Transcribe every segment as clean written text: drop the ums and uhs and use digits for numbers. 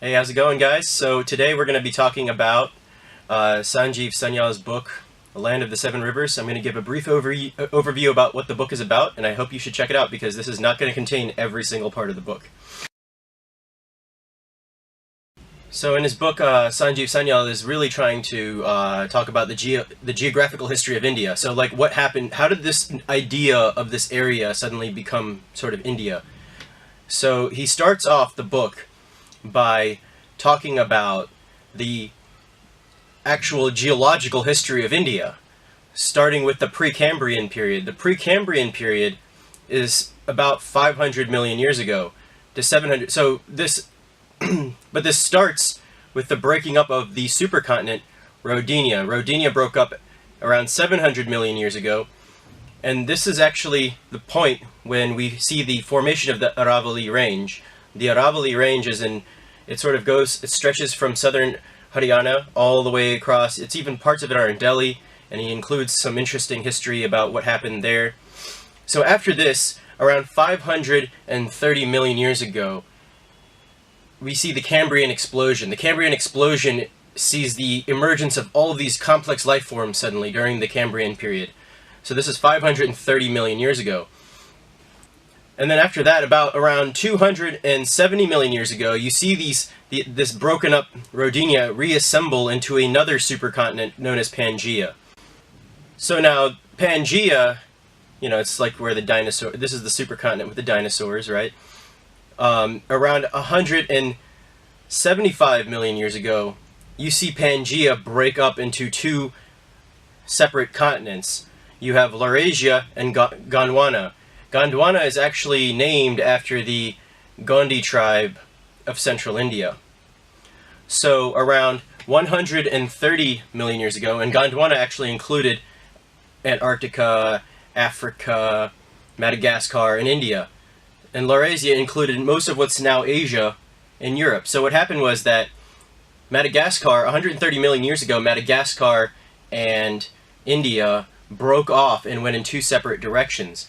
Hey, how's it going, guys? So today we're going to be talking about Sanjeev Sanyal's book, The Land of the Seven Rivers. I'm going to give a brief overview about what the book is about, and I hope you should check it out because this is not going to contain every single part of the book. So in his book, Sanjeev Sanyal is really trying to talk about the geographical history of India. So like what happened, how did this idea of this area suddenly become sort of India? So he starts off the book by talking about the actual geological history of India, starting with the Precambrian period. The Precambrian period is about 500 million years ago to 700. So this, but this starts with the breaking up of the supercontinent Rodinia. Rodinia broke up around 700 million years ago, and this is actually the point when we see the formation of the Aravalli Range. The Aravalli Range it stretches from southern Haryana all the way across. It's even parts of it are in Delhi, and he includes some interesting history about what happened there. So after this, around 530 million years ago, we see the Cambrian explosion. The Cambrian explosion sees the emergence of all of these complex life forms suddenly during the Cambrian period. So this is 530 million years ago. And then after that, about around 270 million years ago, you see this broken up Rodinia reassemble into another supercontinent known as Pangaea. So now Pangaea, it's like where this is the supercontinent with the dinosaurs, right? Around 175 million years ago, you see Pangaea break up into two separate continents. You have Laurasia and Gondwana. Gondwana is actually named after the Gondi tribe of central India. So around 130 million years ago, and Gondwana actually included Antarctica, Africa, Madagascar, and India. And Laurasia included most of what's now Asia and Europe. So what happened was that Madagascar, 130 million years ago, Madagascar and India broke off and went in two separate directions.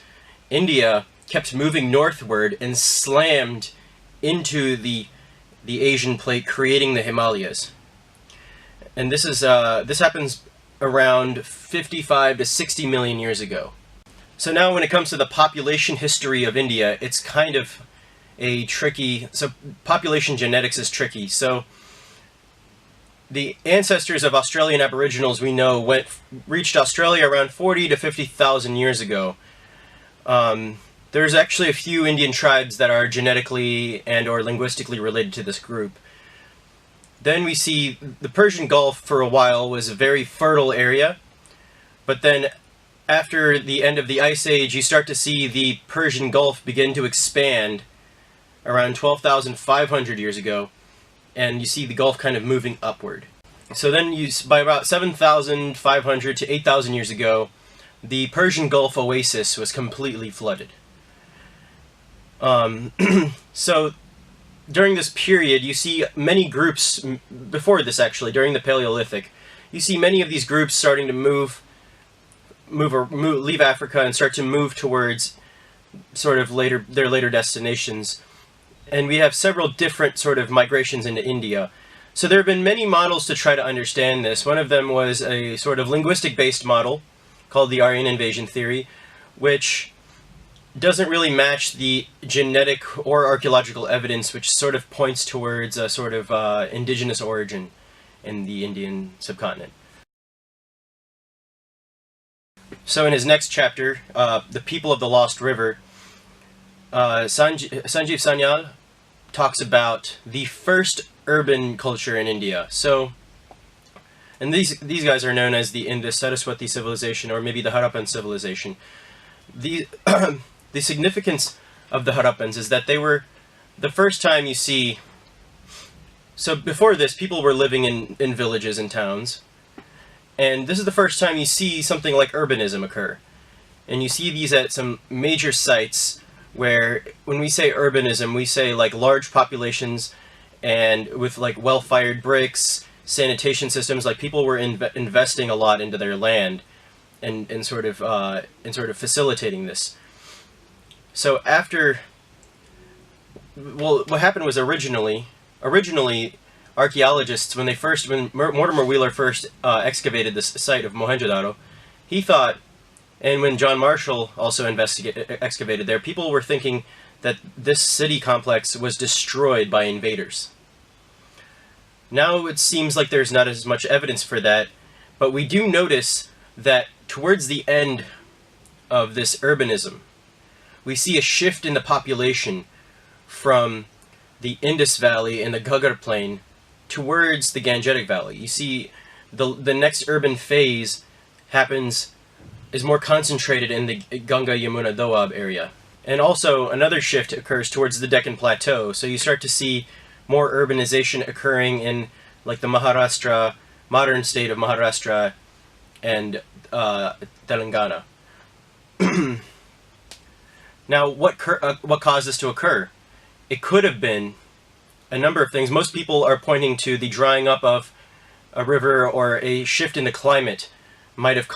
India kept moving northward and slammed into the Asian plate, creating the Himalayas. And this happens around 55 to 60 million years ago. So now when it comes to the population history of India, it's kind of population genetics is tricky. So the ancestors of Australian Aboriginals we know reached Australia around 40 to 50,000 years ago. There's actually a few Indian tribes that are genetically and or linguistically related to this group. Then we see the Persian Gulf for a while was a very fertile area, but then after the end of the Ice Age, you start to see the Persian Gulf begin to expand around 12,500 years ago, and you see the Gulf kind of moving upward. So then by about 7,500 to 8,000 years ago, the Persian Gulf oasis was completely flooded. So during this period, you see many groups, before this actually, during the Paleolithic, you see many of these groups starting to leave Africa and start to move towards sort of their later destinations. And we have several different sort of migrations into India. So there have been many models to try to understand this. One of them was a sort of linguistic-based model called the Aryan invasion theory, which doesn't really match the genetic or archaeological evidence, which sort of points towards a sort of indigenous origin in the Indian subcontinent. So in his next chapter, The People of the Lost River, Sanjeev Sanyal talks about the first urban culture in India. So, and these guys are known as the Indus-Saraswati civilization, or maybe the Harappan civilization. The significance of the Harappans is that they were the first time you see. So before this, people were living in villages and towns, and this is the first time you see something like urbanism occur. And you see these at some major sites where, when we say urbanism, we say like large populations and with like well-fired bricks, sanitation systems. Like people were investing a lot into their land and sort of facilitating this. So what happened was originally originally, archaeologists, when Mortimer Wheeler first excavated this site of Mohenjo-daro, he thought, and when John Marshall also excavated there, people were thinking that this city complex was destroyed by invaders. Now it seems like there's not as much evidence for that, but we do notice that towards the end of this urbanism, we see a shift in the population from the Indus Valley and the Ghaggar Plain towards the Gangetic Valley. You see the next urban phase is more concentrated in the Ganga Yamuna Doab area. And also another shift occurs towards the Deccan Plateau, so you start to see more urbanization occurring in like the modern state of Maharashtra and Telangana. Now, what caused this to occur? It could have been a number of things. Most people are pointing to the drying up of a river or a shift in the climate might have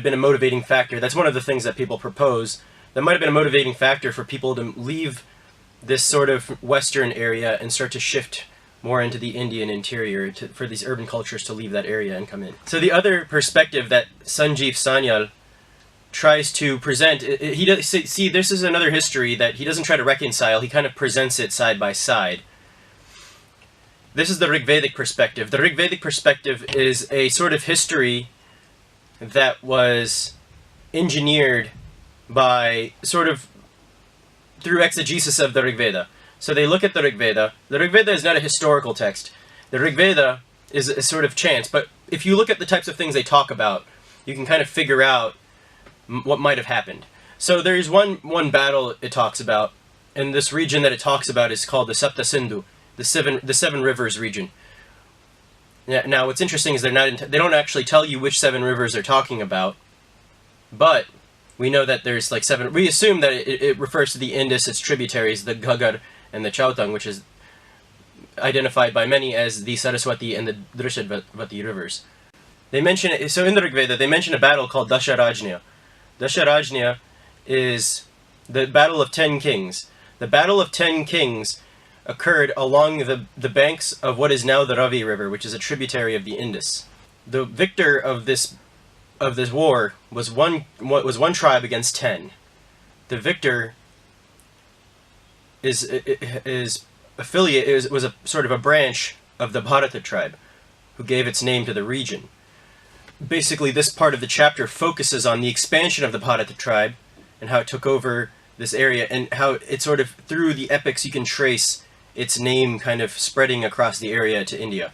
been a motivating factor. That's one of the things that people propose. That might have been a motivating factor for people to leave this sort of western area and start to shift more into the Indian interior, for these urban cultures to leave that area and come in. So the other perspective that Sanjeev Sanyal tries to present, see, this is another history that he doesn't try to reconcile, he kind of presents it side by side. This is the Rigvedic perspective. The Rigvedic perspective is a sort of history that was engineered by sort of through exegesis of the Rigveda. So they look at the Rigveda. The Rigveda is not a historical text. The Rigveda is a sort of chants, but if you look at the types of things they talk about, you can kind of figure out what might have happened. So there's one battle it talks about, and this region that it talks about is called the Sapta Sindhu, the seven rivers region. Now what's interesting is they don't actually tell you which 7 rivers they're talking about, but we know that there's like 7. We assume that it refers to the Indus, its tributaries, the Ghaggar and the Chautang, which is identified by many as the Saraswati and the Drishadvati rivers. They mention it, so in the Rigveda they mention a battle called Dasharajnya. Dasharajnya is the Battle of 10 Kings. The Battle of 10 Kings occurred along the banks of what is now the Ravi River, which is a tributary of the Indus. The victor of this war was one tribe against 10. The victor was a sort of a branch of the Bharata tribe, who gave its name to the region. Basically, this part of the chapter focuses on the expansion of the Bharata tribe and how it took over this area, and how it sort of, through the epics, you can trace its name kind of spreading across the area to India.